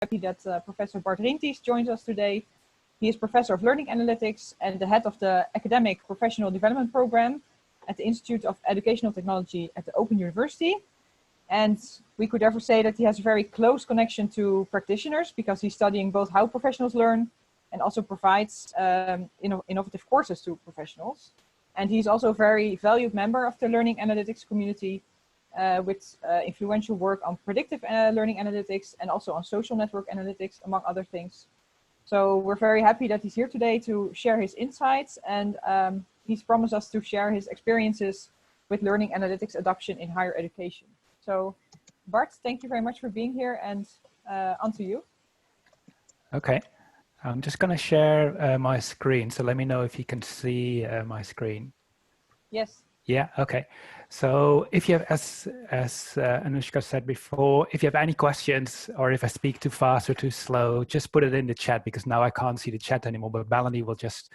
happy that Professor Bart Rienties joins us today. He is Professor of Learning Analytics and the head of the Academic Professional Development Program at the Institute of Educational Technology at the Open University. And we could therefore say that he has a very close connection to practitioners because he's studying both how professionals learn and also provides innovative courses to professionals. And he's also a very valued member of the learning analytics community with influential work on predictive learning analytics and also on social network analytics, among other things. So we're very happy that he's here today to share his insights, and he's promised us to share his experiences with learning analytics adoption in higher education. So Bart, thank you very much for being here, and on to you. Okay, I'm just going to share my screen. So let me know if you can see my screen. Yes. Yeah, okay. So if you have, as Anushka said before, if you have any questions or if I speak too fast or too slow, just put it in the chat because now I can't see the chat anymore, but Melanie will just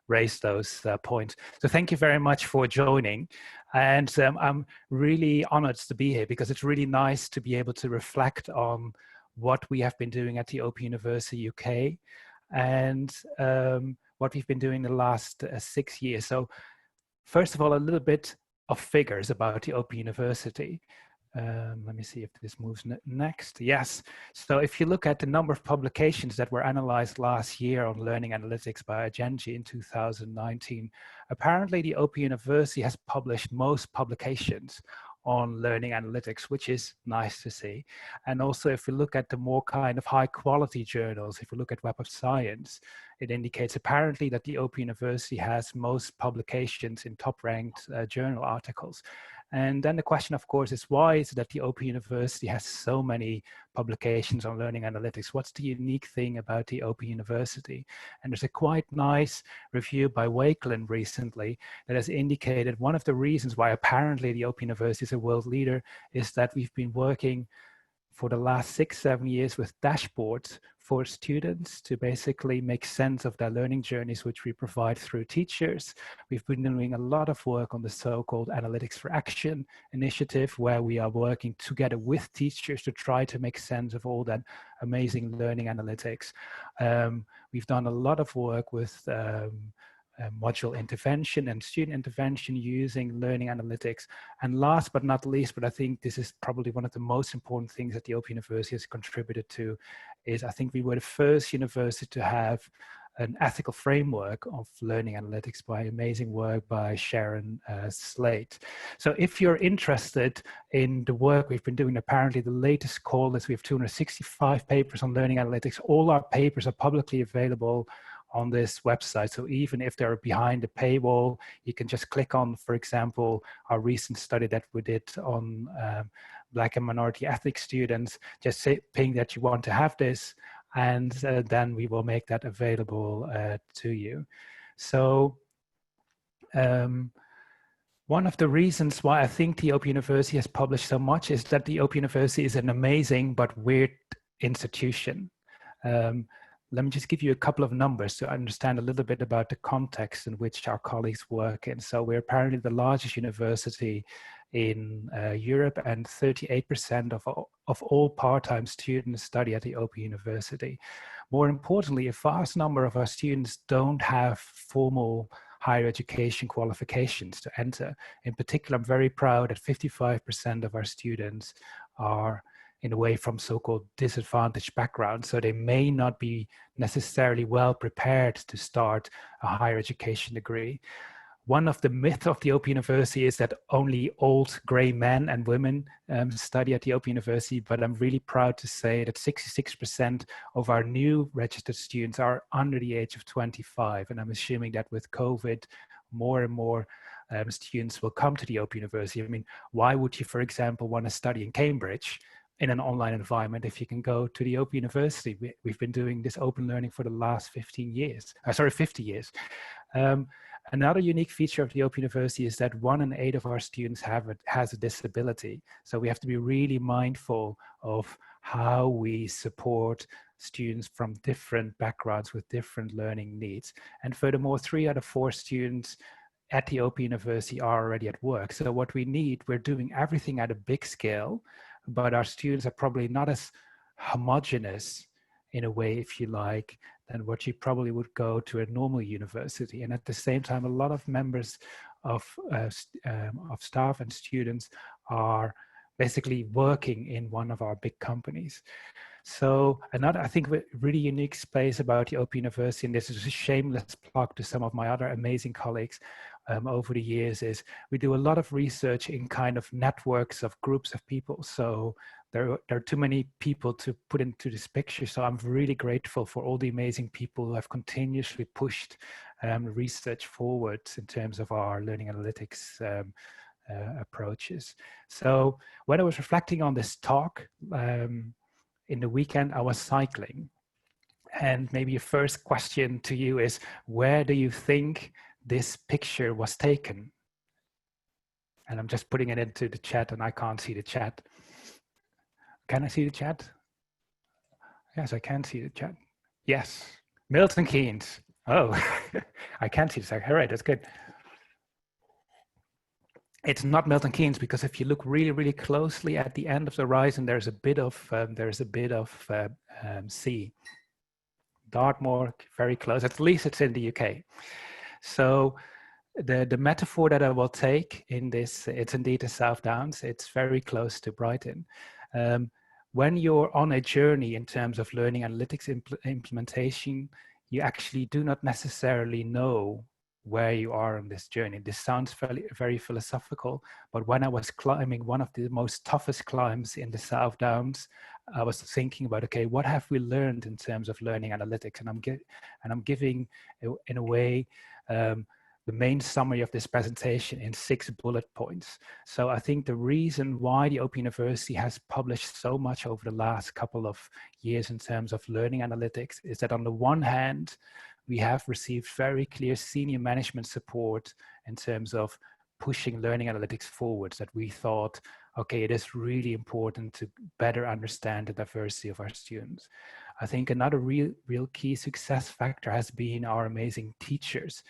raise those points. So thank you very much for joining. And I'm really honored to be here because it's really nice to be able to reflect on what we have been doing at the Open University UK and what we've been doing the last 6 years. So first of all, a little bit of figures about the Open University. Let me see if this moves next. Yes. So if you look at the number of publications that were analyzed last year on learning analytics by Agenji in 2019, apparently the Open University has published most publications on learning analytics, which is nice to see. And also if we look at the more kind of high quality journals, if we look at Web of Science, it indicates apparently that the Open University has most publications in top ranked journal articles. And then the question, of course, is why is it that the Open University has so many publications on learning analytics? What's the unique thing about the Open University? And there's a quite nice review by Wakelin recently that has indicated one of the reasons why apparently the Open University is a world leader is that we've been working for the last 6-7 years with dashboards for students to basically make sense of their learning journeys, which we provide through teachers. We've been doing a lot of work on the so-called Analytics for Action initiative, where we are working together with teachers to try to make sense of all that amazing learning analytics. We've done a lot of work with module intervention and student intervention using learning analytics. And last but not least, but I think this is probably one of the most important things that the Open University has contributed to, is I think we were the first university to have an ethical framework of learning analytics by amazing work by Sharon Slate. So if you're interested in the work we've been doing, apparently the latest call is we have 265 papers on learning analytics. All our papers are publicly available on this website. So even if they're behind the paywall, you can just click on, for example, our recent study that we did on Black and minority ethnic students, just say, ping that you want to have this, and then we will make that available to you. So one of the reasons why I think the Open University has published so much is that the Open University is an amazing but weird institution. Let me just give you a couple of numbers to understand a little bit about the context in which our colleagues work in. So we're apparently the largest university in Europe, and 38% of all part-time students study at the Open University. More importantly, a vast number of our students don't have formal higher education qualifications to enter. In particular, I'm very proud that 55% of our students are in a way from so-called disadvantaged backgrounds. So they may not be necessarily well prepared to start a higher education degree. One of the myths of the Open University is that only old gray men and women study at the Open University, but I'm really proud to say that 66% of our new registered students are under the age of 25. And I'm assuming that with COVID, more and more students will come to the Open University. I mean, why would you, for example, want to study in Cambridge in an online environment if you can go to the Open University? We've been doing this open learning for the last 50 years. Another unique feature of the Open University is that 1 in 8 of our students has a disability. So we have to be really mindful of how we support students from different backgrounds with different learning needs. And furthermore, 3 out of 4 students at the Open University are already at work. So what we need, we're doing everything at a big scale, but our students are probably not as homogeneous in a way, if you like, than what you probably would go to a normal university. And at the same time, a lot of members of staff and students are basically working in one of our big companies. So another, I think, really unique space about the Open University, and this is a shameless plug to some of my other amazing colleagues over the years, is we do a lot of research in kind of networks of groups of people. So there are too many people to put into this picture. So I'm really grateful for all the amazing people who have continuously pushed research forward in terms of our learning analytics approaches. So when I was reflecting on this talk, in the weekend, I was cycling. And maybe a first question to you is, where do you think this picture was taken? And I'm just putting it into the chat and I can't see the chat. Can I see the chat? Yes, I can see the chat. Yes, Milton Keynes. Oh, I can't see the chat. All right, that's good. It's not Milton Keynes, because if you look really, really closely at the end of the horizon, there's a bit of sea. Dartmoor, very close. At least it's in the UK. So the metaphor that I will take in this, it's indeed the South Downs. It's very close to Brighton. When you're on a journey in terms of learning analytics implementation, you actually do not necessarily know where you are on this journey. This sounds very, very philosophical, but when I was climbing one of the most toughest climbs in the South Downs, I was thinking about, okay, what have we learned in terms of learning analytics? And I'm giving, in a way, the main summary of this presentation in 6 bullet points. So I think the reason why the Open University has published so much over the last couple of years in terms of learning analytics is that on the one hand, we have received very clear senior management support in terms of pushing learning analytics forwards, that we thought, okay, it is really important to better understand the diversity of our students. I think another real key success factor has been our amazing teachers.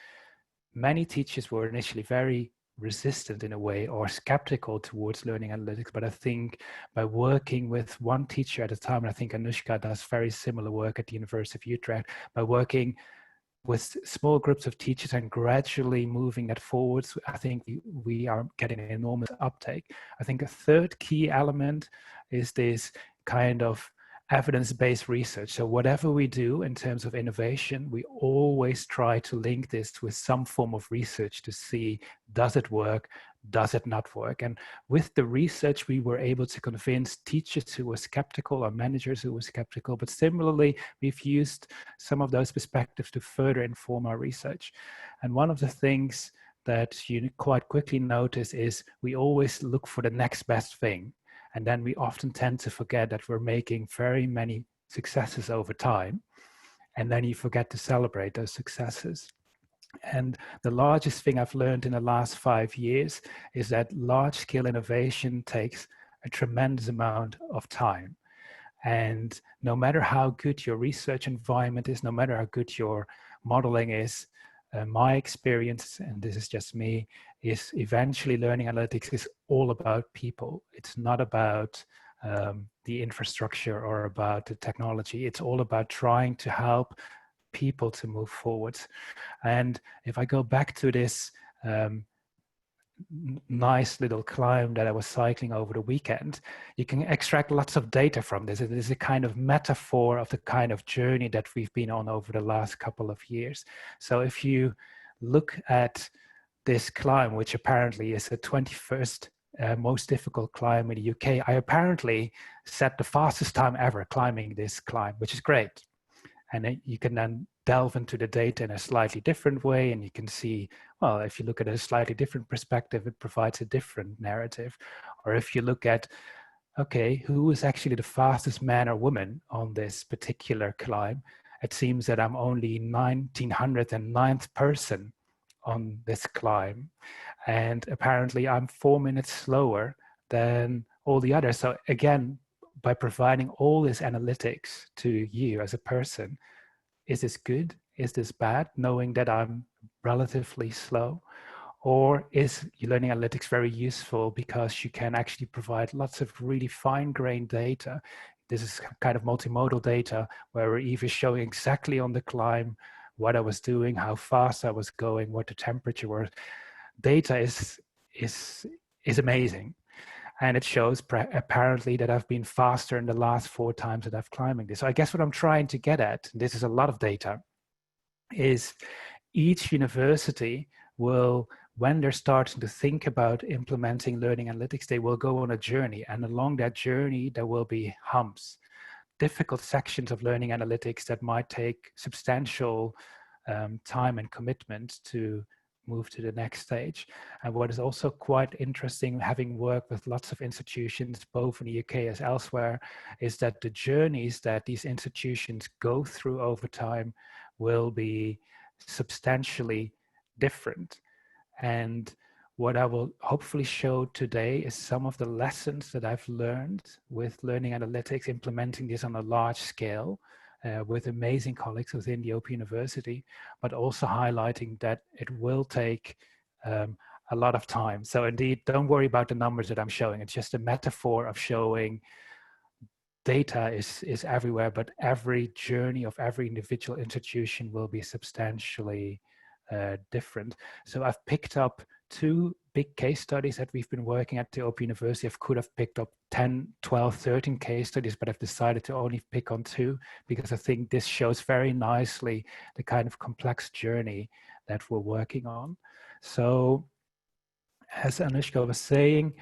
Many teachers were initially very resistant in a way, or skeptical towards learning analytics, but I think by working with one teacher at a time, and I think Anushka does very similar work at the University of Utrecht, by working with small groups of teachers and gradually moving that forwards, I think we are getting an enormous uptake. I think a third key element is this kind of evidence-based research. So whatever we do in terms of innovation, we always try to link this with some form of research to see, does it work? Does it not work? And with the research, we were able to convince teachers who were skeptical or managers who were skeptical, but similarly, we've used some of those perspectives to further inform our research. And one of the things that you quite quickly notice is we always look for the next best thing. And then we often tend to forget that we're making very many successes over time. And then you forget to celebrate those successes. And the largest thing I've learned in the last 5 years is that large-scale innovation takes a tremendous amount of time. And no matter how good your research environment is, no matter how good your modeling is, my experience, and this is just me, is eventually learning analytics is all about people. It's not about the infrastructure or about the technology. It's all about trying to help people to move forward. And if I go back to this nice little climb that I was cycling over the weekend, you can extract lots of data from this. It is a kind of metaphor of the kind of journey that we've been on over the last couple of years. So if you look at this climb, which apparently is the 21st most difficult climb in the UK, I apparently set the fastest time ever climbing this climb, which is great. And then you can then delve into the data in a slightly different way, and you can see, well, if you look at a slightly different perspective, it provides a different narrative. Or if you look at, okay, who is actually the fastest man or woman on this particular climb? It seems that I'm only 1909th person on this climb. And apparently I'm 4 minutes slower than all the others. So again, by providing all this analytics to you as a person, is this good? Is this bad? Knowing that I'm relatively slow? Or is learning analytics very useful because you can actually provide lots of really fine-grained data this is kind of multimodal data where we're even showing exactly on the climb what I was doing, how fast I was going, what the temperature was. Data is amazing. And it shows apparently that I've been faster in the last 4 times that I've climbing this. So I guess what I'm trying to get at, and this is a lot of data, is each university will, when they're starting to think about implementing learning analytics, they will go on a journey. And along that journey, there will be humps, difficult sections of learning analytics that might take substantial time and commitment to move to the next stage. And what is also quite interesting, having worked with lots of institutions, both in the UK as elsewhere, is that the journeys that these institutions go through over time will be substantially different. And what I will hopefully show today is some of the lessons that I've learned with learning analytics, implementing this on a large scale, with amazing colleagues within the OP University, but also highlighting that it will take a lot of time. So indeed, don't worry about the numbers that I'm showing. It's just a metaphor of showing data is everywhere, but every journey of every individual institution will be substantially different. So I've picked up 2 big case studies that we've been working at the OP University. I could have picked up 10, 12, 13 case studies, but I've decided to only pick on 2 because I think this shows very nicely the kind of complex journey that we're working on. So as Anushka was saying,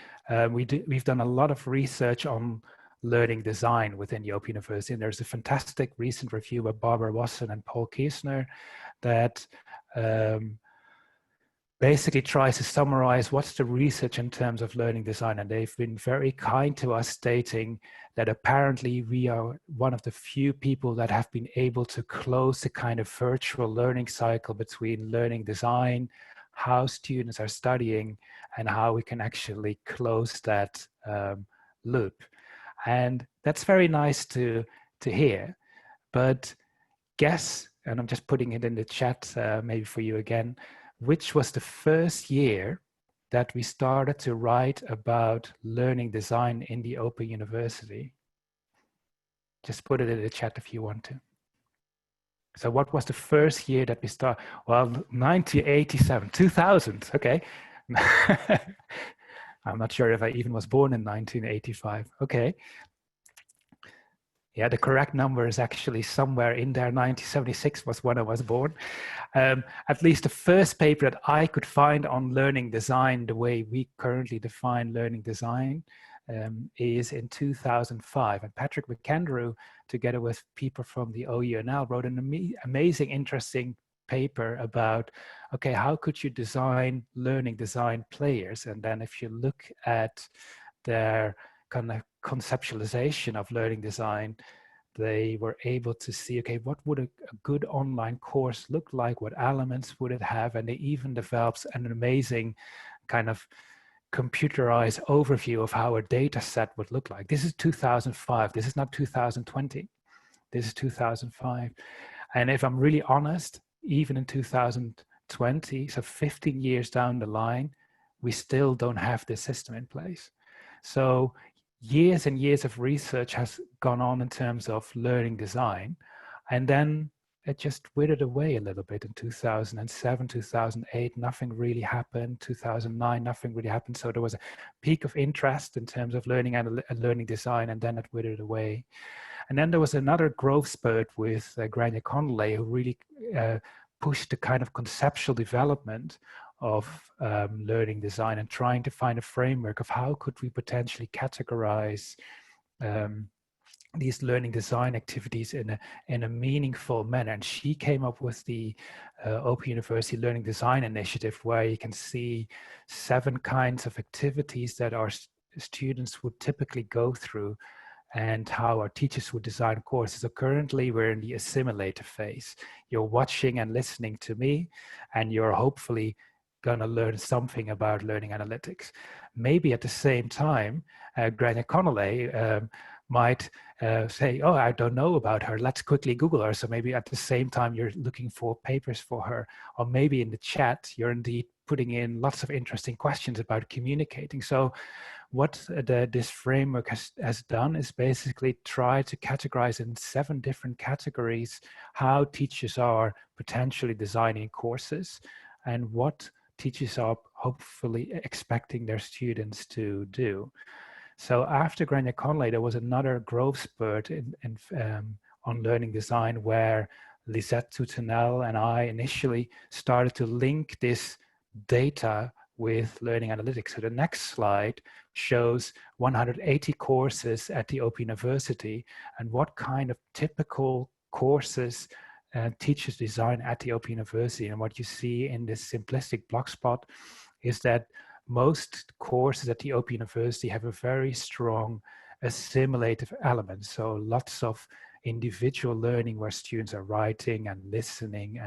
we've done a lot of research on learning design within the OP University. And there's a fantastic recent review by Barbara Wasson and Paul Kiesner that basically tries to summarize what's the research in terms of learning design. And they've been very kind to us, stating that apparently we are one of the few people that have been able to close the kind of virtual learning cycle between learning design, how students are studying, and how we can actually close that loop. And that's very nice to hear. But guess, and I'm just putting it in the chat maybe for you again, which was the first year that we started to write about learning design in the Open University? Just put it in the chat if you want to. So what was the first year that we started? Well, 1987, 2000, okay. I'm not sure if I even was born in 1985, okay. Yeah, the correct number is actually somewhere in there. 1976 was when I was born. At least the first paper that I could find on learning design, the way we currently define learning design, is in 2005. And Patrick McAndrew, together with people from the OU Analyse, wrote an amazing, interesting paper about, okay, how could you design learning design players? And then if you look at their kind of conceptualization of learning design, they were able to see, okay, what would a good online course look like? What elements would it have? And they even developed an amazing kind of computerized overview of how a data set would look like. This is 2005. This is not 2020. This is 2005. And if I'm really honest, even in 2020, so 15 years down the line, we still don't have this system in place. So years and years of research has gone on in terms of learning design. And then it just withered away a little bit in 2007, 2008, nothing really happened. 2009, nothing really happened. So there was a peak of interest in terms of learning and learning design, and then it withered away. And then there was another growth spurt with Grania Connolly, who really pushed the kind of conceptual development of learning design and trying to find a framework of how could we potentially categorize these learning design activities in a meaningful manner. And she came up with the Open University Learning Design Initiative, where you can see 7 kinds of activities that our students would typically go through and how our teachers would design courses. So currently we're in the assimilative phase. You're watching and listening to me, and you're hopefully going to learn something about learning analytics. Maybe at the same time, Grania Connolly might say, oh, I don't know about her. Let's quickly Google her. So maybe at the same time, you're looking for papers for her. Or maybe in the chat, you're indeed putting in lots of interesting questions about communicating. So what this framework has done is basically try to categorize in 7 different categories how teachers are potentially designing courses and what teachers are hopefully expecting their students to do. So after Grenier Conley, there was another growth spurt on learning design where Lisette Toutenel and I initially started to link this data with learning analytics. So the next slide shows 180 courses at the Open University and what kind of typical courses teachers design at the Open University. And what you see in this simplistic block spot is that most courses at the Open University have a very strong assimilative element. So lots of individual learning where students are writing and listening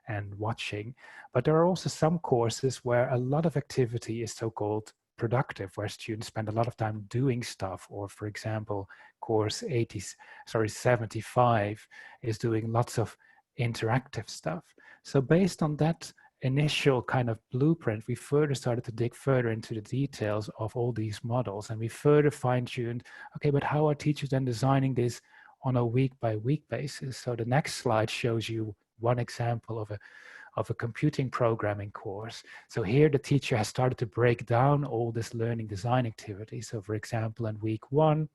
and watching. But there are also some courses where a lot of activity is so-called productive, where students spend a lot of time doing stuff. Or for example, course 75 is doing lots of interactive stuff. So based on that initial kind of blueprint, we further started to dig further into the details of all these models, and we further fine-tuned, okay, but how are teachers then designing this on a week-by-week basis? So the next slide shows you one example of a computing programming course. So here the teacher has started to break down all this learning design activity. So for example, in week 1,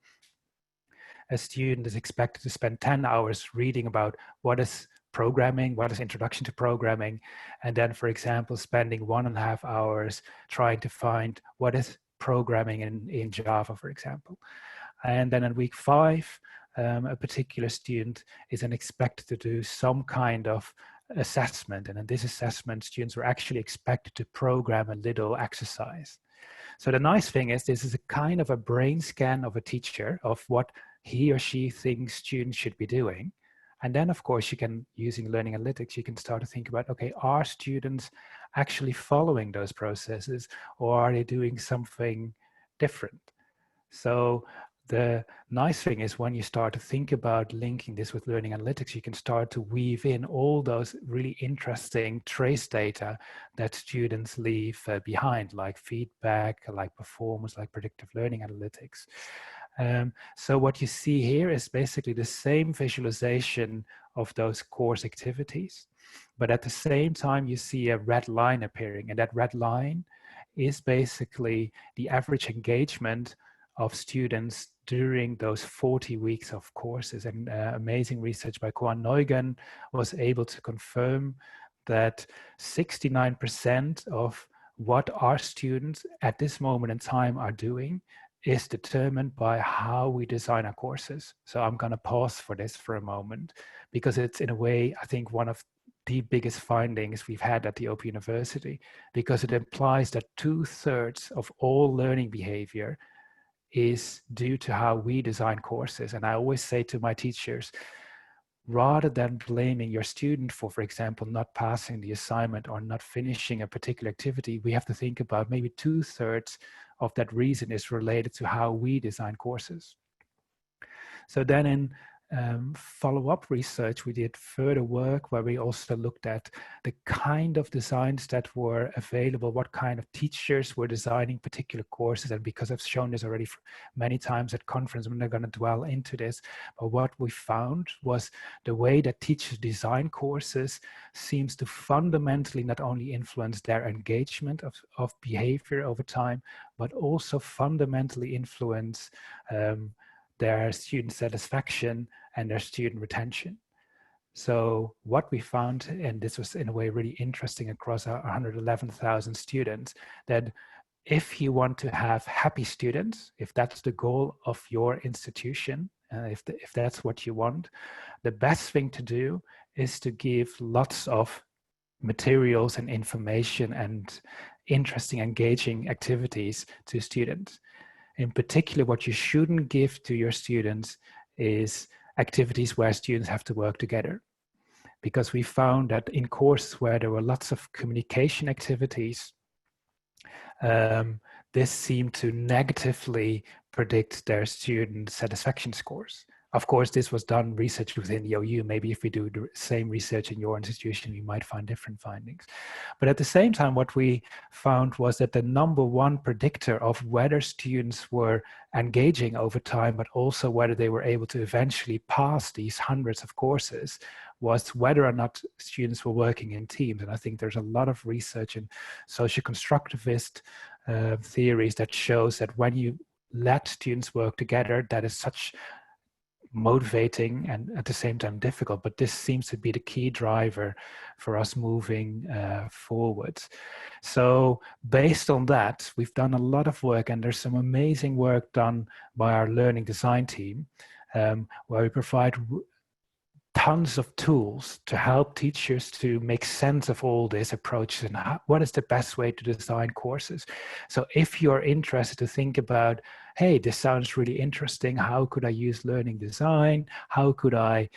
a student is expected to spend 10 hours reading about what is programming, what is introduction to programming, and then, for example, spending 1.5 hours trying to find what is programming in Java, for example. And then in week 5, a particular student is then expected to do some kind of assessment. And in this assessment, students were actually expected to program a little exercise. So the nice thing is this is a kind of a brain scan of a teacher of what he or she thinks students should be doing. And then, of course, you can, using learning analytics, you can start to think about, okay, are students actually following those processes, or are they doing something different? So the nice thing is when you start to think about linking this with learning analytics, you can start to weave in all those really interesting trace data that students leave behind, like feedback, like performance, like predictive learning analytics. So what you see here is basically the same visualization of those course activities, but at the same time you see a red line appearing, and that red line is basically the average engagement of students during those 40 weeks of courses. And amazing research by Koan Neugen was able to confirm that 69% of what our students at this moment in time are doing is determined by how we design our courses. So I'm going to pause for this for a moment, because it's in a way, I think, one of the biggest findings we've had at the Open University, because it implies that 2/3 of all learning behavior is due to how we design courses. And I always say to my teachers, rather than blaming your student for example, not passing the assignment or not finishing a particular activity, we have to think about maybe 2/3 of that reason is related to how we design courses. So then in follow-up research, we did further work where we also looked at the kind of designs that were available, what kind of teachers were designing particular courses. And because I've shown this already many times at conference, I'm not going to dwell into this, but what we found was the way that teachers design courses seems to fundamentally not only influence their engagement of behavior over time, but also fundamentally influence their student satisfaction and their student retention. So what we found, and this was in a way really interesting across our 111,000 students, that if you want to have happy students, if that's the goal of your institution, if that's what you want, the best thing to do is to give lots of materials and information and interesting, engaging activities to students. In particular, what you shouldn't give to your students is activities where students have to work together. Because we found that in courses where there were lots of communication activities, this seemed to negatively predict their student satisfaction scores. Of course, this was done research within the OU. Maybe if we do the same research in your institution, we might find different findings. But at the same time, what we found was that the number one predictor of whether students were engaging over time, but also whether they were able to eventually pass these hundreds of courses, was whether or not students were working in teams. And I think there's a lot of research in social constructivist theories that shows that when you let students work together, that is such motivating and at the same time difficult, but this seems to be the key driver for us moving forwards. So based on that, we've done a lot of work, and there's some amazing work done by our learning design team, where we provide tons of tools to help teachers to make sense of all these approaches and what is the best way to design courses. So if you're interested to think about, hey, this sounds really interesting, how could I use learning design? How could I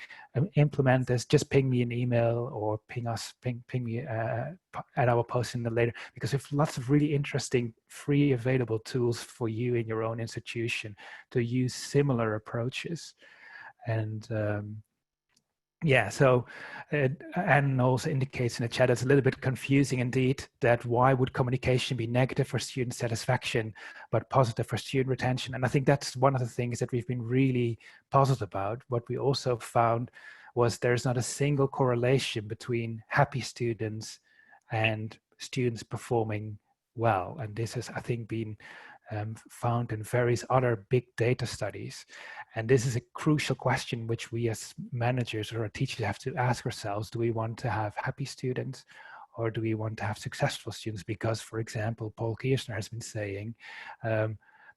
implement this? Just ping me an email or ping me at our post in the later, because we have lots of really interesting free available tools for you in your own institution to use similar approaches. And yeah, so Anne also indicates in the chat it's a little bit confusing indeed, that why would communication be negative for student satisfaction but positive for student retention? And I think that's one of the things that we've been really puzzled about. What we also found was there's not a single correlation between happy students and students performing well. And this has, I think, been found in various other big data studies. And this is a crucial question which we as managers or teachers have to ask ourselves. Do we want to have happy students, or do we want to have successful students? Because, for example, Paul Kirchner has been saying,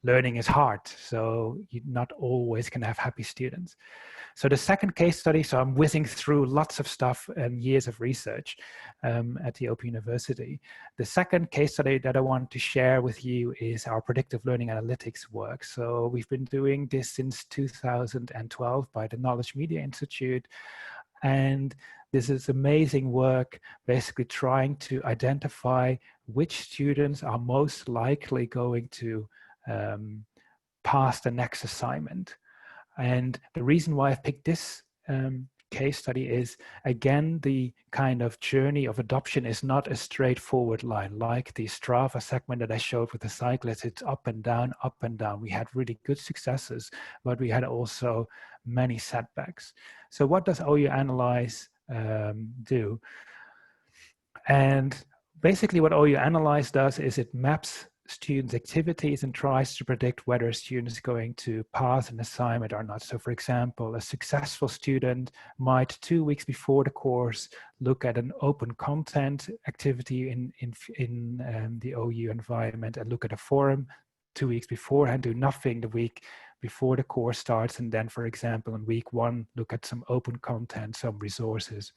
learning is hard, so you not always can have happy students. So the second case study, so I'm whizzing through lots of stuff and years of research at the Open University. The second case study that I want to share with you is our predictive learning analytics work. So we've been doing this since 2012 by the Knowledge Media Institute. And this is amazing work, basically trying to identify which students are most likely going to pass the next assignment. And the reason why I've picked this case study is, again, the kind of journey of adoption is not a straightforward line. Like the Strava segment that I showed with the cyclists, it's up and down, up and down. We had really good successes, but we had also many setbacks. So what does OU Analyse do? And basically what OU Analyse does is it maps students' activities and tries to predict whether a student is going to pass an assignment or not. So for example, a successful student might 2 weeks before the course look at an open content activity in the OU environment and look at a forum 2 weeks beforehand, do nothing the week before the course starts, and then, for example, in week 1, look at some open content, some resources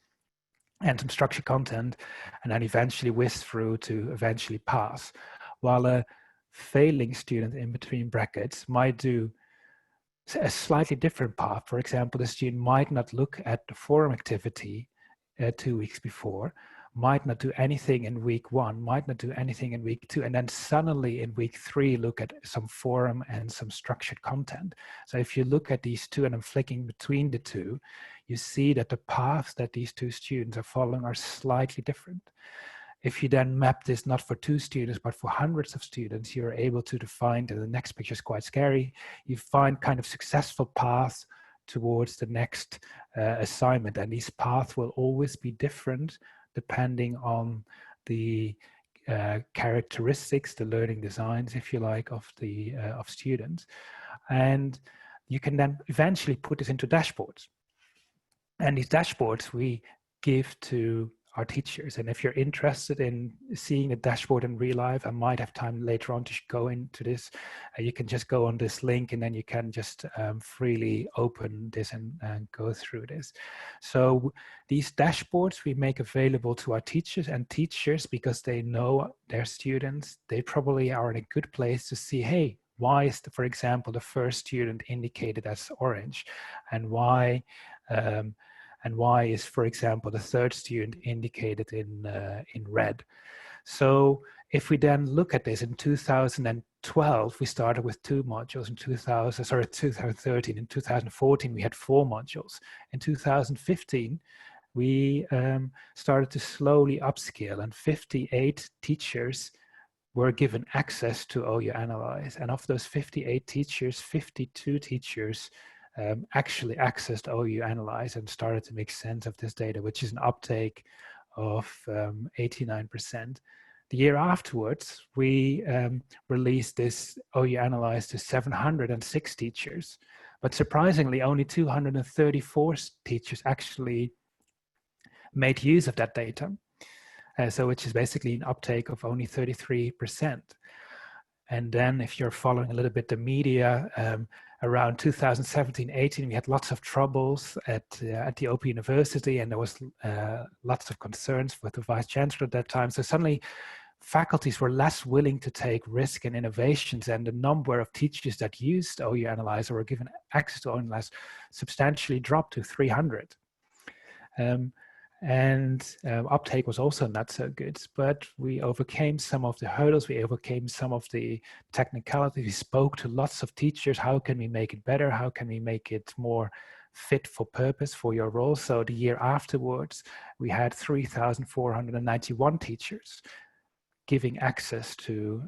and some structured content, and then eventually whiz through to eventually pass. While a failing student, in between brackets, might do a slightly different path. For example, the student might not look at the forum activity 2 weeks before, might not do anything in week 1, might not do anything in week 2, and then suddenly in week 3 look at some forum and some structured content. So if you look at these two and I'm flicking between the two, you see that the paths that these two students are following are slightly different. If you then map this not for 2 students, but for hundreds of students, you're able to define, and the next picture is quite scary, you find kind of successful paths towards the next assignment. And these paths will always be different depending on the characteristics, the learning designs, if you like, of the of students. And you can then eventually put this into dashboards. And these dashboards we give to our teachers. And if you're interested in seeing a dashboard in real life, I might have time later on to go into this. You can just go on this link and then you can just freely open this and go through this. So these dashboards we make available to our teachers, and teachers, because they know their students, they probably are in a good place to see, hey, why is, for example, the first student indicated as orange, and why is, for example, the third student indicated in red. So If we then look at this in 2012, we started with 2 modules. In 2013. In 2014, we had 4 modules. In 2015, we started to slowly upscale, and 58 teachers were given access to OU Analyse. And of those 58 teachers, 52 teachers actually accessed OU Analyse and started to make sense of this data, which is an uptake of 89%. The year afterwards, we released this OU Analyse to 706 teachers, but surprisingly, only 234 teachers actually made use of that data. So which is basically an uptake of only 33%. And then if you're following a little bit the media, around 2017-18, we had lots of troubles at the Open University, and there was lots of concerns with the Vice Chancellor at that time. So suddenly faculties were less willing to take risk and innovations, and the number of teachers that used OU Analyse or were given access to OU Analyse substantially dropped to 300. Uptake was also not so good, but we overcame some of the hurdles, we overcame some of the technicalities, we spoke to lots of teachers. How can we make it better? How can we make it more fit for purpose for your role? So the year afterwards, we had 3,491 teachers giving access to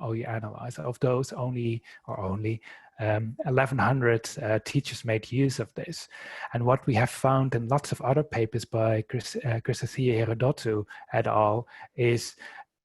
OU Analyse. Of those, only 1,100 teachers made use of this. And what we have found in lots of other papers by Christothea Herodotou et al. Is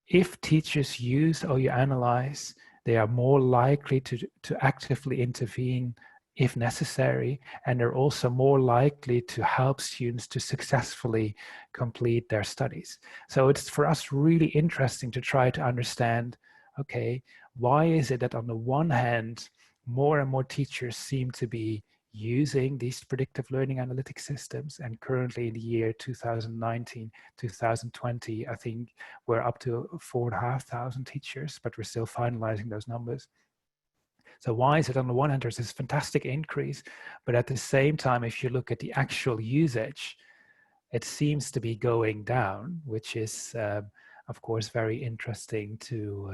if teachers use OU Analyse, they are more likely to actively intervene if necessary, and they're also more likely to help students to successfully complete their studies. So it's for us really interesting to try to understand, okay, why is it that on the one hand, more and more teachers seem to be using these predictive learning analytics systems, and currently in the year 2019, 2020, I think we're up to 4,500 teachers, but we're still finalizing those numbers. So why is it on the one hand, there's this fantastic increase, but at the same time, if you look at the actual usage, it seems to be going down, which is, of course, very interesting to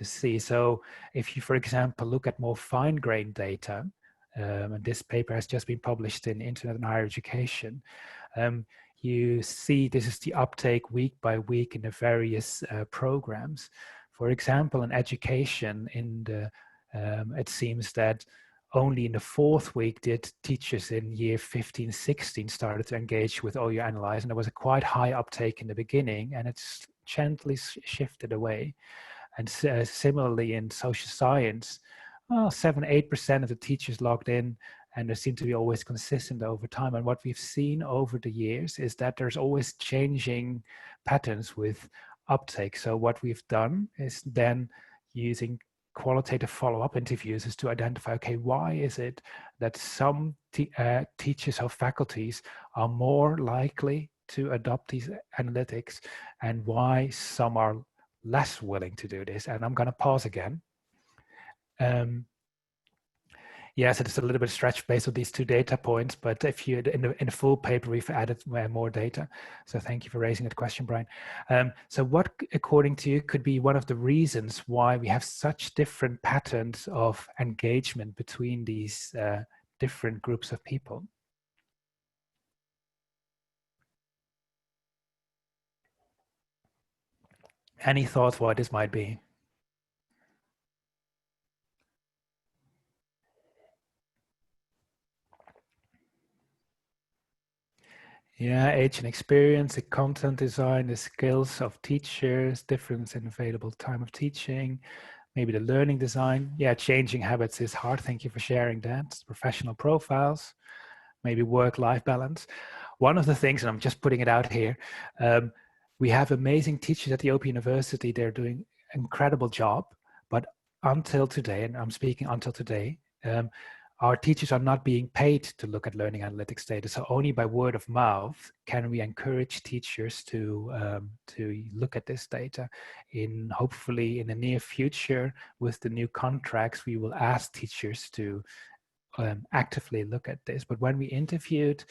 see. So if you, for example, look at more fine-grained data, and this paper has just been published in Internet and Higher Education, you see this is the uptake week by week in the various programs. For example, in education, it seems that only in the 4th week did teachers in year 15, 16 started to engage with OU Analyse, and there was a quite high uptake in the beginning, and it's gently shifted away. And similarly in social science, 7-8% of the teachers logged in, and there seem to be always consistent over time. And what we've seen over the years is that there's always changing patterns with uptake. So what we've done is then using qualitative follow-up interviews is to identify, okay, why is it that some teachers or faculties are more likely to adopt these analytics, and why some are less willing to do this? And I'm going to pause again. Yes, it's a little bit stretched based on these 2 data points, but if you in the full paper we've added more data. So thank you for raising that question, Brian. So what, according to you, could be one of the reasons why we have such different patterns of engagement between these different groups of people? Any thoughts why this might be? Yeah, age and experience, the content design, the skills of teachers, difference in available time of teaching, maybe the learning design. Yeah, changing habits is hard. Thank you for sharing that. Professional profiles, maybe work-life balance. One of the things, and I'm just putting it out here, we have amazing teachers at the Open University. They're doing an incredible job, but until today, and I'm speaking until today, our teachers are not being paid to look at learning analytics data. So only by word of mouth can we encourage teachers to look at this data. Hopefully in the near future, with the new contracts, we will ask teachers to actively look at this. But when we interviewed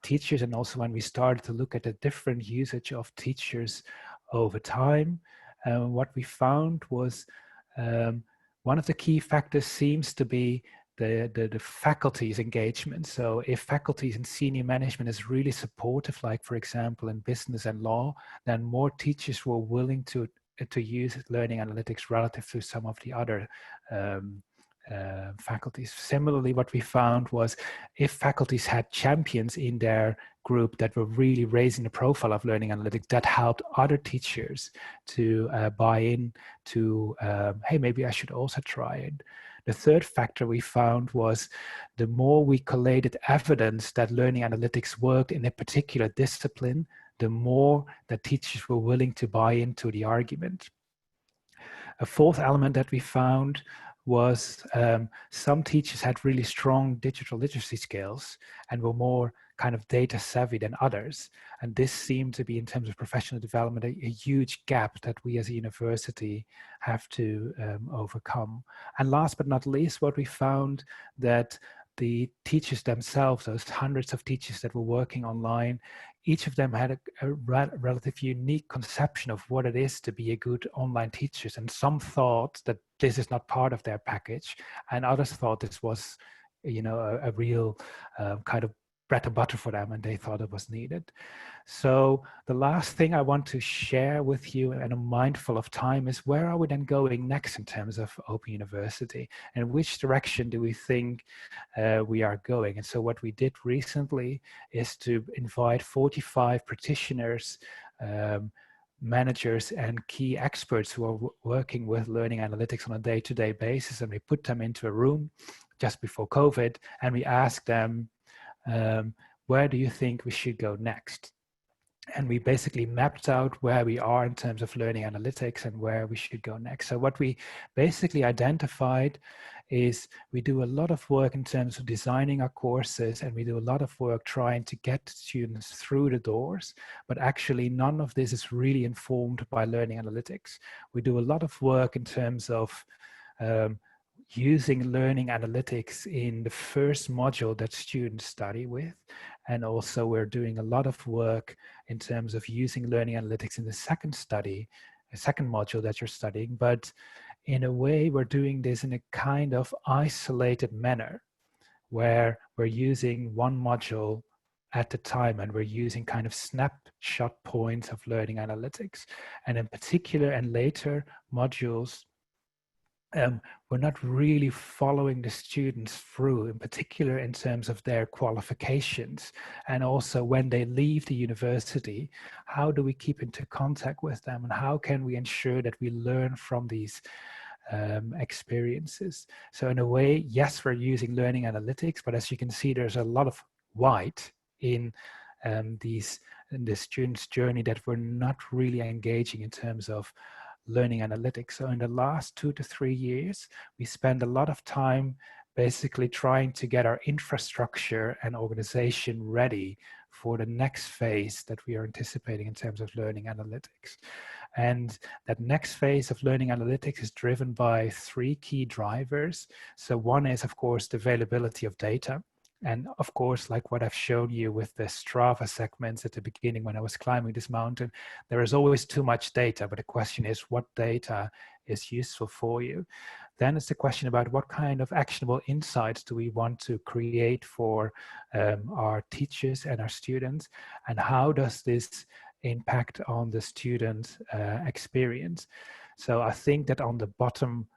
teachers, and also when we started to look at the different usage of teachers over time. What we found was one of the key factors seems to be the faculty's engagement. So if faculties and senior management is really supportive, like for example in business and law, then more teachers were willing to use learning analytics relative to some of the other faculties. Similarly, what we found was if faculties had champions in their group that were really raising the profile of learning analytics, that helped other teachers to buy in to, hey, maybe I should also try it. The third factor we found was the more we collated evidence that learning analytics worked in a particular discipline, the more that teachers were willing to buy into the argument. A fourth element that we found was some teachers had really strong digital literacy skills and were more kind of data savvy than others. And this seemed to be, in terms of professional development, a huge gap that we as a university have to overcome. And last but not least, what we found that the teachers themselves, those hundreds of teachers that were working online, each of them had a relatively unique conception of what it is to be a good online teacher. And some thought that this is not part of their package, and others thought this was, you know, a real kind of bread and butter for them, and they thought it was needed. So the last thing I want to share with you, and I'm mindful of time, is where are we then going next in terms of Open University, and which direction do we think we are going? And so what we did recently is to invite 45 practitioners, managers and key experts who are working with learning analytics on a day-to-day basis, and we put them into a room just before COVID, and we asked them, where do you think we should go next? And we basically mapped out where we are in terms of learning analytics and where we should go next. So what we basically identified is we do a lot of work in terms of designing our courses, and we do a lot of work trying to get students through the doors, but actually none of this is really informed by learning analytics. We do a lot of work in terms of using learning analytics in the first module that students study with. And also we're doing a lot of work in terms of using learning analytics in the second module that you're studying. But in a way, we're doing this in a kind of isolated manner where we're using one module at a time, and we're using kind of snapshot points of learning analytics. And in particular, and later modules, we're not really following the students through, in particular in terms of their qualifications. And also when they leave the university, how do we keep into contact with them, and how can we ensure that we learn from these experiences? So in a way, yes, we're using learning analytics, but as you can see, there's a lot of white in the student's journey that we're not really engaging in terms of learning analytics. So in the last 2 to 3 years, we spend a lot of time basically trying to get our infrastructure and organization ready for the next phase that we are anticipating in terms of learning analytics. And that next phase of learning analytics is driven by 3 key drivers. So one is, of course, the availability of data. And of course, like what I've shown you with the Strava segments at the beginning when I was climbing this mountain, there is always too much data, but the question is what data is useful for you? Then it's the question about what kind of actionable insights do we want to create for our teachers and our students, and how does this impact on the student experience? So I think that on the bottom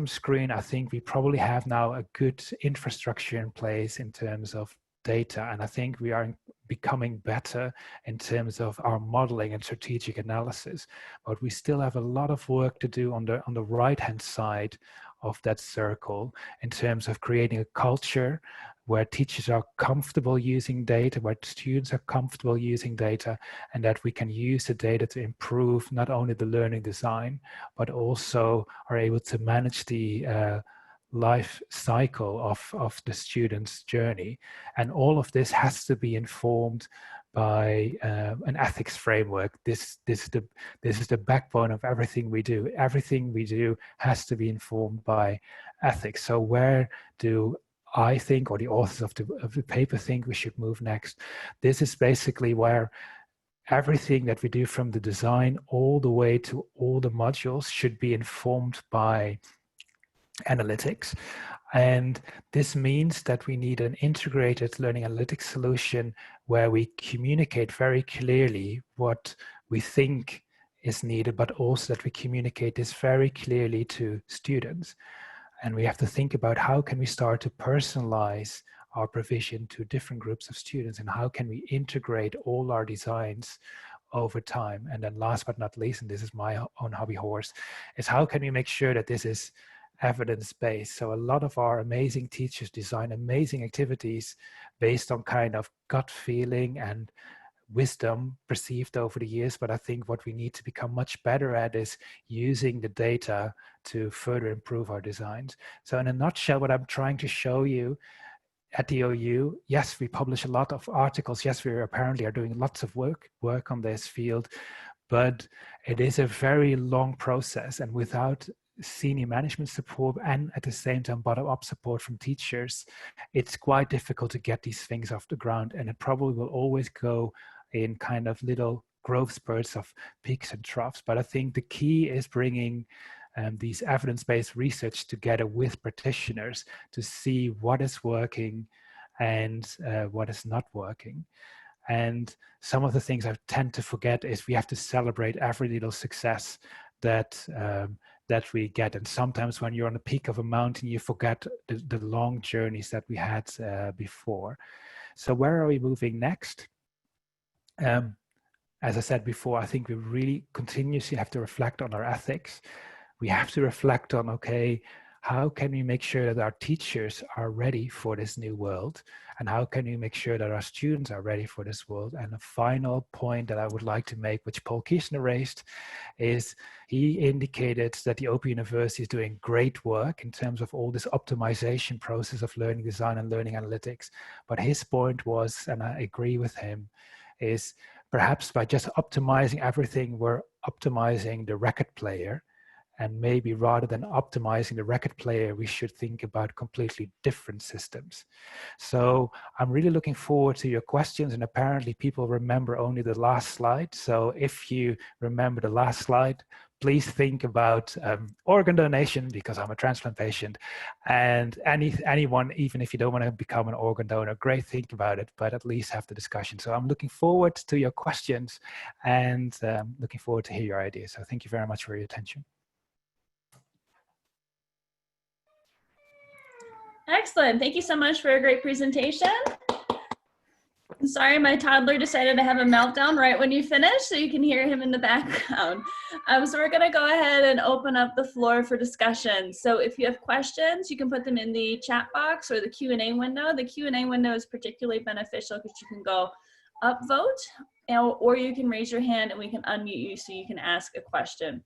screen, I think we probably have now a good infrastructure in place in terms of data. And I think we are becoming better in terms of our modeling and strategic analysis. But we still have a lot of work to do on the right-hand side of that circle in terms of creating a culture where teachers are comfortable using data, where students are comfortable using data, and that we can use the data to improve not only the learning design, but also are able to manage the life cycle of the student's journey. And all of this has to be informed by an ethics framework. This is the backbone of everything we do. Everything we do has to be informed by ethics. So where do I think, or the authors of the paper think we should move next? This is basically where everything that we do from the design all the way to all the modules should be informed by analytics. And this means that we need an integrated learning analytics solution where we communicate very clearly what we think is needed, but also that we communicate this very clearly to students. And we have to think about how can we start to personalize our provision to different groups of students, and how can we integrate all our designs over time. And then last but not least, and this is my own hobby horse, is how can we make sure that this is evidence-based. So a lot of our amazing teachers design amazing activities based on kind of gut feeling and wisdom perceived over the years, but I think what we need to become much better at is using the data to further improve our designs. So in a nutshell, what I'm trying to show you at the OU, yes, we publish a lot of articles. Yes, we apparently are doing lots of work on this field, but it is a very long process, and without senior management support and at the same time bottom-up support from teachers, it's quite difficult to get these things off the ground, and it probably will always go in kind of little growth spurts of peaks and troughs. But I think the key is bringing these evidence-based research together with practitioners to see what is working and what is not working. And some of the things I tend to forget is we have to celebrate every little success that that we get. And sometimes when you're on the peak of a mountain, you forget the long journeys that we had before. So where are we moving next? As I said before, I think we really continuously have to reflect on our ethics. We have to reflect on, okay, how can we make sure that our teachers are ready for this new world? And how can we make sure that our students are ready for this world? And the final point that I would like to make, which Paul Kirchner raised, is he indicated that the Open University is doing great work in terms of all this optimization process of learning design and learning analytics. But his point was, and I agree with him, is perhaps by just optimizing everything, we're optimizing the record player. And maybe rather than optimizing the record player, we should think about completely different systems. So I'm really looking forward to your questions, and apparently people remember only the last slide. So if you remember the last slide, please think about organ donation, because I'm a transplant patient, and anyone, even if you don't want to become an organ donor, great, think about it, but at least have the discussion. So I'm looking forward to your questions and looking forward to hear your ideas. So thank you very much for your attention. Excellent. Thank you so much for a great presentation. Sorry, my toddler decided to have a meltdown right when you finished, so you can hear him in the background. So we're going to go ahead and open up the floor for discussion. So if you have questions, you can put them in the chat box or the Q&A window. The Q&A window is particularly beneficial because you can go upvote, or you can raise your hand and we can unmute you so you can ask a question.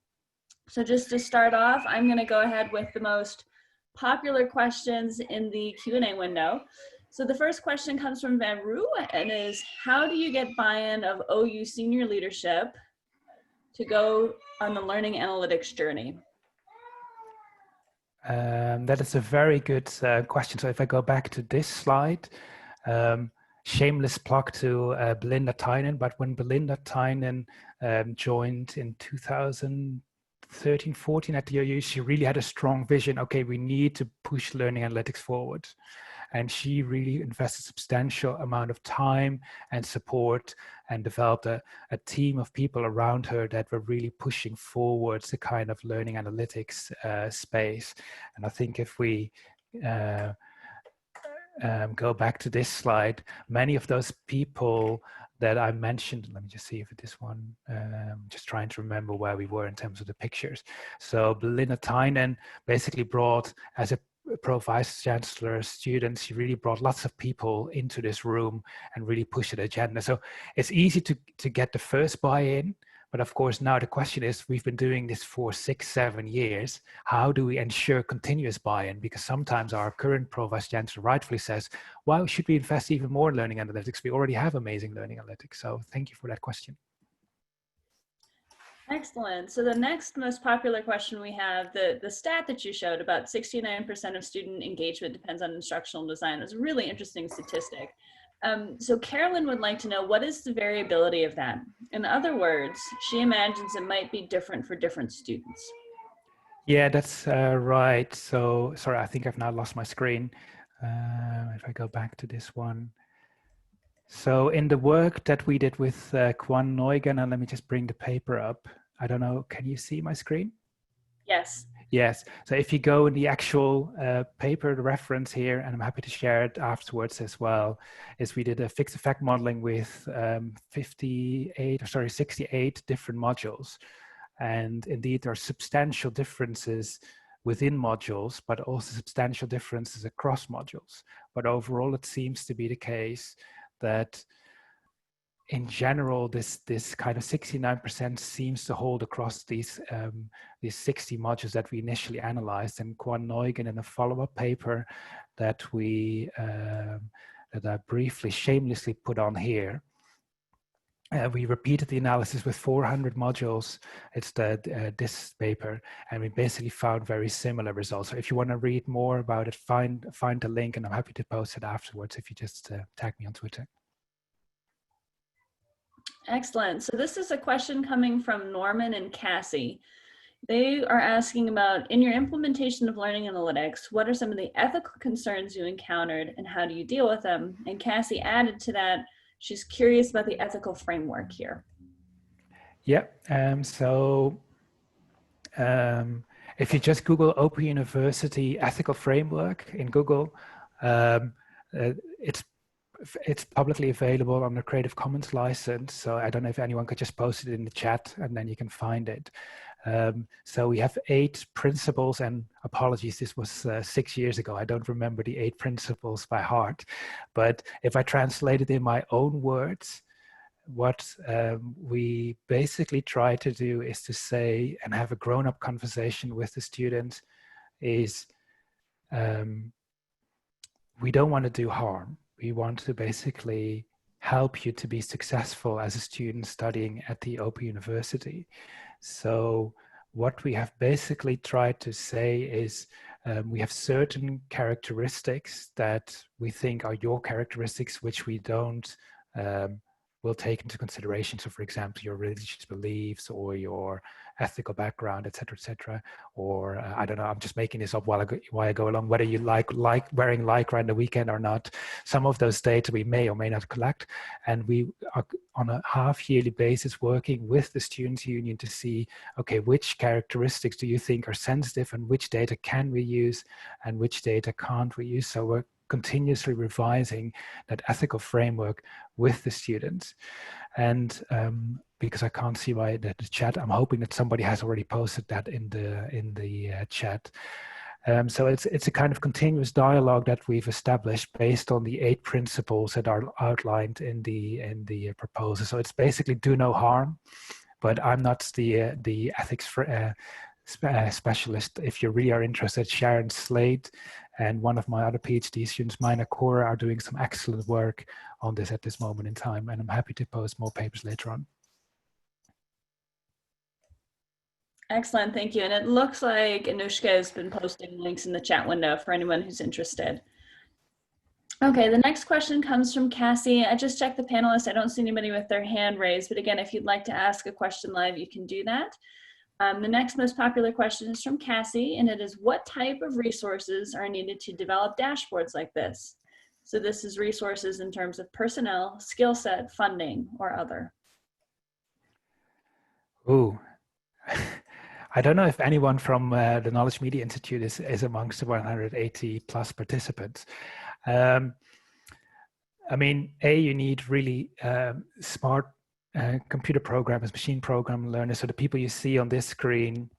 So just to start off, I'm going to go ahead with the most popular questions in the Q&A window. So the first question comes from Van Roo and is, how do you get buy-in of OU senior leadership to go on the learning analytics journey? That is a very good question. So if I go back to this slide, shameless plug to Belinda Tynan, but when Belinda Tynan joined in 2013-14 at the OU, she really had a strong vision. Okay, we need to push learning analytics forward. And she really invested a substantial amount of time and support and developed a team of people around her that were really pushing forward the kind of learning analytics space. And I think if we go back to this slide, many of those people that I mentioned, let me just see if it is one, just trying to remember where we were in terms of the pictures. So Belinda Tynan basically brought, as a Pro Vice Chancellor student, she really brought lots of people into this room and really pushed the agenda. So it's easy to get the first buy-in, but of course now the question is, we've been doing this for 6-7 years. How do we ensure continuous buy-in? Because sometimes our current Pro Vice Chancellor rightfully says, why should we invest even more in learning analytics? We already have amazing learning analytics. So thank you for that question. Excellent. So the next most popular question we have, the stat that you showed, about 69% of student engagement depends on instructional design, is a really interesting statistic. So Carolyn would like to know, what is the variability of that? In other words, she imagines it might be different for different students. Yeah, that's right. So, sorry, I think I've now lost my screen. If I go back to this one. So in the work that we did with Kwan Neugen, and let me just bring the paper up. I don't know, can you see my screen? Yes. Yes. So if you go in the actual paper, the reference here, and I'm happy to share it afterwards as well, is we did a fixed effect modeling with 68 different modules. And indeed, there are substantial differences within modules, but also substantial differences across modules. But overall, it seems to be the case that in general, this kind of 69% seems to hold across these 60 modules that we initially analyzed. And Kwan Neugen, in a follow-up paper that that I briefly, shamelessly put on here, we repeated the analysis with 400 modules. It's this paper, and we basically found very similar results. So if you want to read more about it, find the link, and I'm happy to post it afterwards if you just tag me on Twitter. Excellent. So this is a question coming from Norman and Cassie. They are asking about, in your implementation of learning analytics, what are some of the ethical concerns you encountered and how do you deal with them? And Cassie added to that, she's curious about the ethical framework here. Yeah, if you just Google OU University ethical framework in Google, it's publicly available on the Creative Commons license. So I don't know if anyone could just post it in the chat and then you can find it. So we have 8 principles, and apologies, this was 6 years ago. I don't remember the 8 principles by heart, but if I translate it in my own words, what we basically try to do is to say and have a grown-up conversation with the students is we don't want to do harm. We want to basically help you to be successful as a student studying at the OU University. So what we have basically tried to say is we have certain characteristics that we think are your characteristics, which we don't will take into consideration. So for example, your religious beliefs or your ethical background, et cetera, or I don't know, I'm just making this up while I go along, whether you like wearing lycra on the weekend or not. Some of those data we may or may not collect. And we are on a half-yearly basis working with the Students' Union to see, okay, which characteristics do you think are sensitive and which data can we use and which data can't we use? So we're continuously revising that ethical framework with the students. And because I can't see the chat, I'm hoping that somebody has already posted that in the chat. So it's a kind of continuous dialogue that we've established based on the 8 principles that are outlined in the proposal. So it's basically do no harm, but I'm not the ethics specialist. If you really are interested, Sharon Slade and one of my other PhD students, Mina Kora, are doing some excellent work on this at this moment in time, and I'm happy to post more papers later on. Excellent, thank you. And it looks like Anushka has been posting links in the chat window for anyone who's interested. Okay, the next question comes from Cassie. I just checked the panelists. I don't see anybody with their hand raised, but again, if you'd like to ask a question live, you can do that. The next most popular question is from Cassie, and it is, what type of resources are needed to develop dashboards like this? So this is resources in terms of personnel, skill set, funding, or other. Ooh. I don't know if anyone from the Knowledge Media Institute is amongst the 180 plus participants. I mean, you need really smart computer programmers, machine program learners. So the people you see on this screen,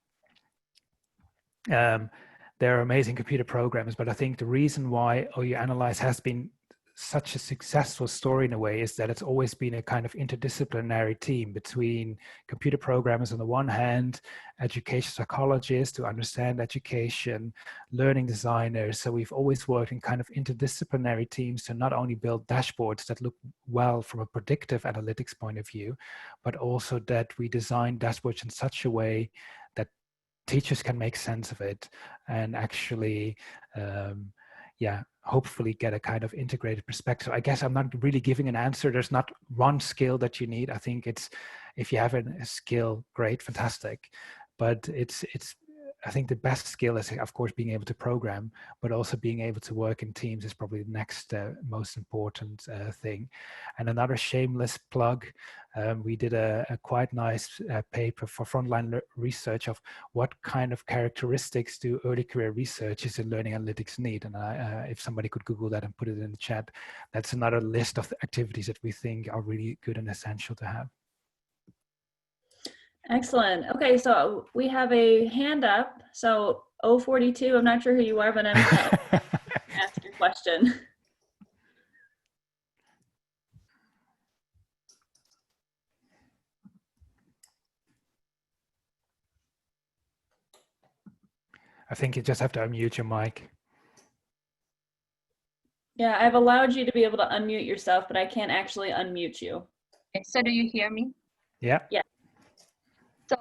they're amazing computer programmers. But I think the reason why OU Analyse has been such a successful story in a way is that it's always been a kind of interdisciplinary team between computer programmers on the one hand, education psychologists to understand education, learning designers. So we've always worked in kind of interdisciplinary teams to not only build dashboards that look well from a predictive analytics point of view, but also that we design dashboards in such a way that teachers can make sense of it and actually hopefully get a kind of integrated perspective. I guess I'm not really giving an answer. There's not one skill that you need. I think it's, if you have a skill, great, fantastic. But I think the best skill is, of course, being able to program, but also being able to work in teams is probably the next most important thing. And another shameless plug, we did a quite nice paper for frontline research of what kind of characteristics do early career researchers in learning analytics need. And if somebody could Google that and put it in the chat, that's another list of activities that we think are really good and essential to have. Excellent. Okay, so we have a hand up. So 042, I'm not sure who you are, but I'm ask your question. I think you just have to unmute your mic. Yeah, I've allowed you to be able to unmute yourself, but I can't actually unmute you. Okay, so do you hear me? Yeah. Yeah. So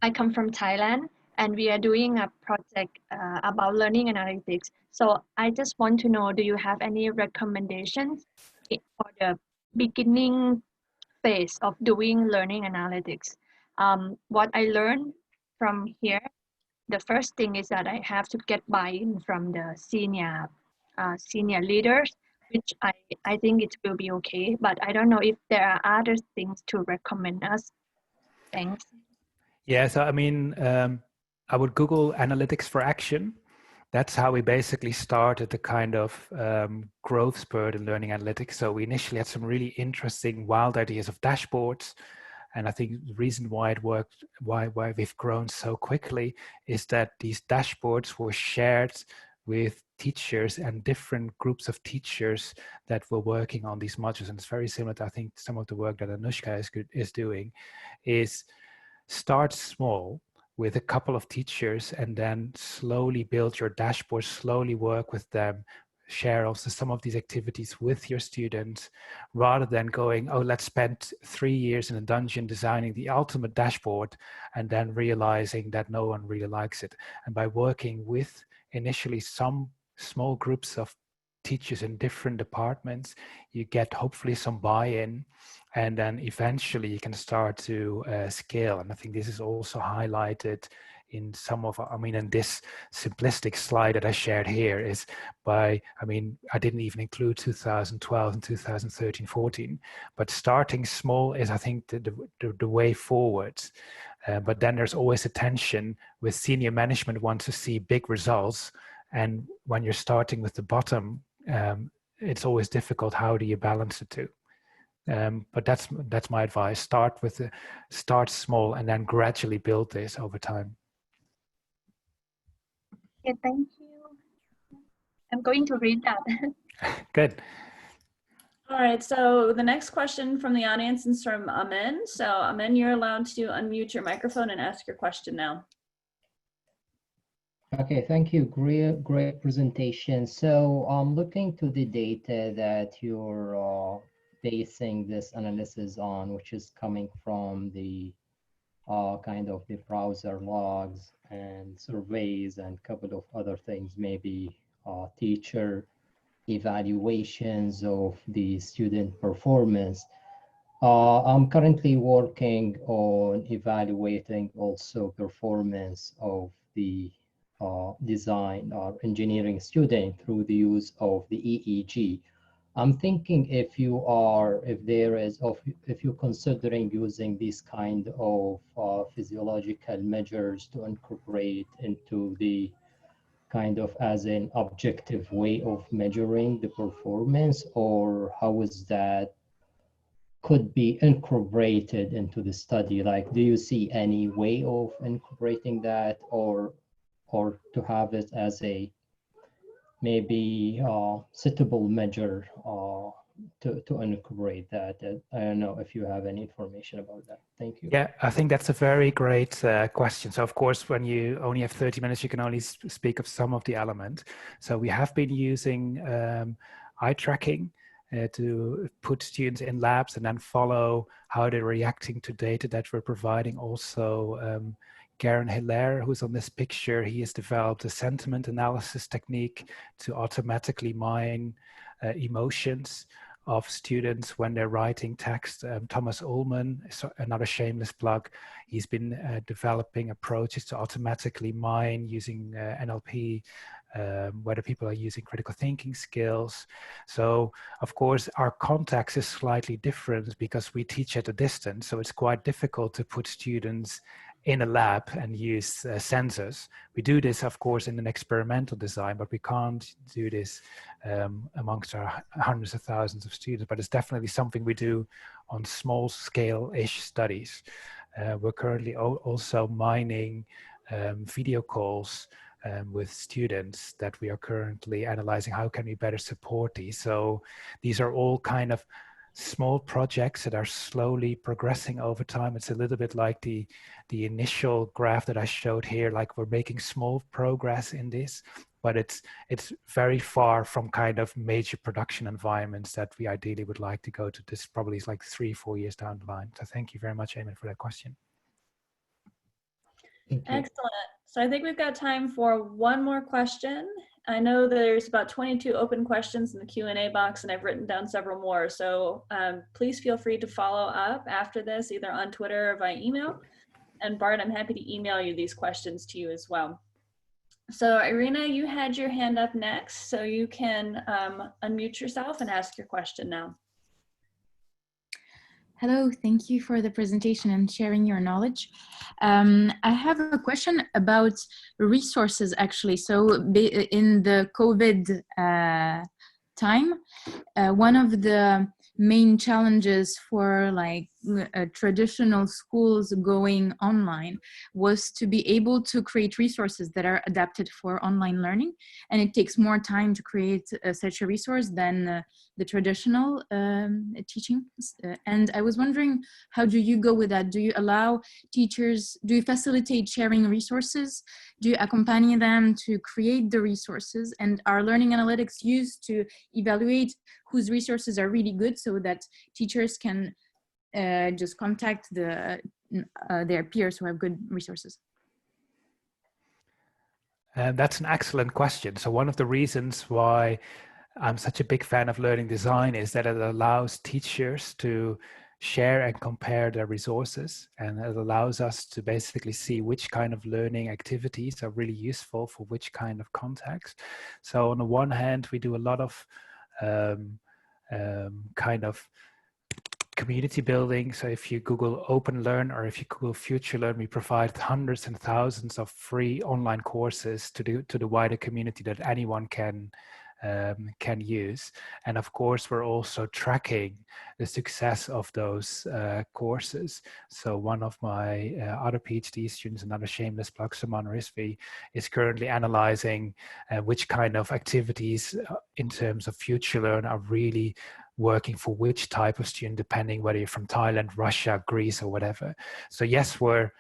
I come from Thailand, and we are doing a project about learning analytics. So I just want to know, do you have any recommendations for the beginning phase of doing learning analytics? What I learned from here, the first thing is that I have to get buy-in from the senior leaders, which I think it will be okay, but I don't know if there are other things to recommend us. Thanks. Yeah, so I mean, I would Google analytics for action. That's how we basically started the kind of growth spurt in learning analytics. So we initially had some really interesting, wild ideas of dashboards. And I think the reason why it worked, why we've grown so quickly, is that these dashboards were shared with teachers and different groups of teachers that were working on these modules. And it's very similar to, I think, some of the work that Anushka is doing, is start small with a couple of teachers and then slowly build your dashboard, slowly work with them, share also some of these activities with your students, rather than going, oh, let's spend 3 years in a dungeon designing the ultimate dashboard and then realizing that no one really likes it. And by working with initially some small groups of teachers in different departments, you get hopefully some buy-in, and then eventually you can start to scale. And I think this is also highlighted in some of, I mean, in this simplistic slide that I shared here is by, I mean, I didn't even include 2012 and 2013, 14, but starting small is, I think, the way forward. But then there's always a tension with senior management wants to see big results. And when you're starting with the bottom, it's always difficult. How do you balance the two? But that's my advice. Start small and then gradually build this over time. Yeah, thank you. I'm going to read that. Good. All right, so the next question from the audience is from Amin. So Amin, you're allowed to unmute your microphone and ask your question now. Okay, thank you. Great presentation. So looking to the data that you're basing this analysis on, which is coming from the kind of the browser logs and surveys and a couple of other things, maybe teacher evaluations of the student performance. I'm currently working on evaluating also performance of the design or engineering student through the use of the EEG. I'm thinking if you're considering using this kind of physiological measures to incorporate into the kind of as an objective way of measuring the performance, or how is that could be incorporated into the study? Like, do you see any way of incorporating that, or to have it as a maybe suitable measure to incorporate that? I don't know if you have any information about that. Thank you. Yeah, I think that's a very great question. So of course, when you only have 30 minutes, you can only speak of some of the elements. So we have been using eye tracking to put students in labs and then follow how they're reacting to data that we're providing, also Garen Hilaire, who's on this picture, he has developed a sentiment analysis technique to automatically mine emotions of students when they're writing text. Thomas Ullman, another shameless plug, he's been developing approaches to automatically mine using NLP, whether people are using critical thinking skills. So of course our context is slightly different because we teach at a distance, so it's quite difficult to put students in a lab and use sensors. We do this, of course, in an experimental design, but we can't do this amongst our hundreds of thousands of students. But it's definitely something we do on small scale-ish studies. We're currently also mining video calls with students that we are currently analyzing. How can we better support these? So these are all kind of small projects that are slowly progressing over time. It's a little bit like the initial graph that I showed here, like we're making small progress in this, but it's very far from kind of major production environments that we ideally would like to go to. This probably is like 3-4 years down the line. So thank you very much, Eamon, for that question. Excellent. So I think we've got time for one more question. I know there's about 22 open questions in the Q&A box, and I've written down several more. So please feel free to follow up after this, either on Twitter or via email. And Bart, I'm happy to email you these questions to you as well. So Irina, you had your hand up next, so you can unmute yourself and ask your question now. Hello, thank you for the presentation and sharing your knowledge. I have a question about resources, actually. So in the COVID time, one of the main challenges for like traditional schools going online was to be able to create resources that are adapted for online learning, and it takes more time to create such a resource than the traditional teaching. And I was wondering, how do you go with that? Do you allow teachers, do you facilitate sharing resources? Do you accompany them to create the resources? And are learning analytics used to evaluate whose resources are really good so that teachers can just contact their peers who have good resources? That's an excellent question. So one of the reasons why I'm such a big fan of learning design is that it allows teachers to share and compare their resources, and it allows us to basically see which kind of learning activities are really useful for which kind of context. So on the one hand, we do a lot of kind of community building. So if you Google Open Learn or if you Google Future Learn, we provide hundreds and thousands of free online courses to the wider community that anyone can use. And of course, we're also tracking the success of those courses. So one of my other PhD students, another shameless plug, Saman Rizvi, is currently analyzing which kind of activities in terms of Future Learn are really working for which type of student, depending whether you're from Thailand, Russia, Greece, or whatever. So yes, we're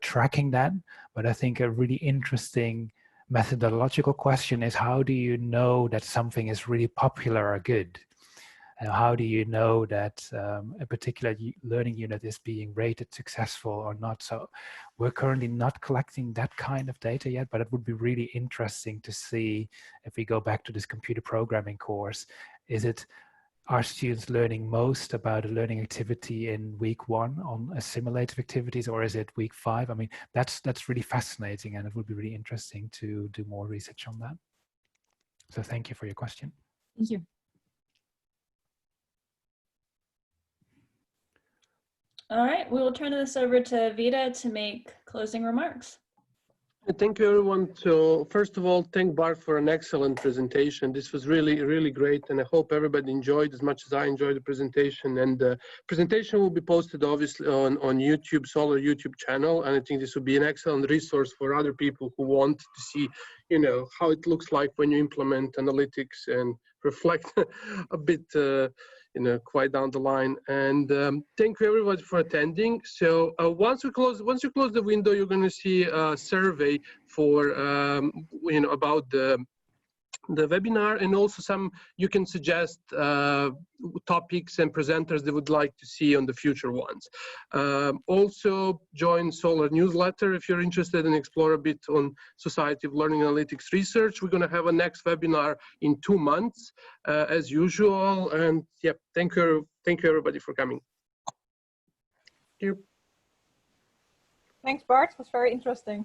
tracking that, but I think a really interesting methodological question is, how do you know that something is really popular or good? And how do you know that a particular learning unit is being rated successful or not? So we're currently not collecting that kind of data yet, but it would be really interesting to see, if we go back to this computer programming course, are students learning most about a learning activity in week 1 on assimilative activities, or is it week 5? I mean, that's really fascinating, and it would be really interesting to do more research on that. So thank you for your question. Thank you. All right, we will turn this over to Vida to make closing remarks. Thank you, everyone. So first of all, thank Bart for an excellent presentation. This was really, really great, and I hope everybody enjoyed as much as I enjoyed the presentation. And the presentation will be posted, obviously, on YouTube, Solar YouTube channel, and I think this will be an excellent resource for other people who want to see, you know, how it looks like when you implement analytics and reflect a bit, you know, quite down the line. And thank you everybody for attending. So once you close the window, you're going to see a survey for you know, about the the webinar, and also you can suggest topics and presenters they would like to see on the future ones. Also join Solar newsletter if you're interested and explore a bit on Society of Learning Analytics research. We're going to have a next webinar in 2 months as usual. And yeah, thank you everybody for coming. Thank you. Thanks, Bart. It was very interesting.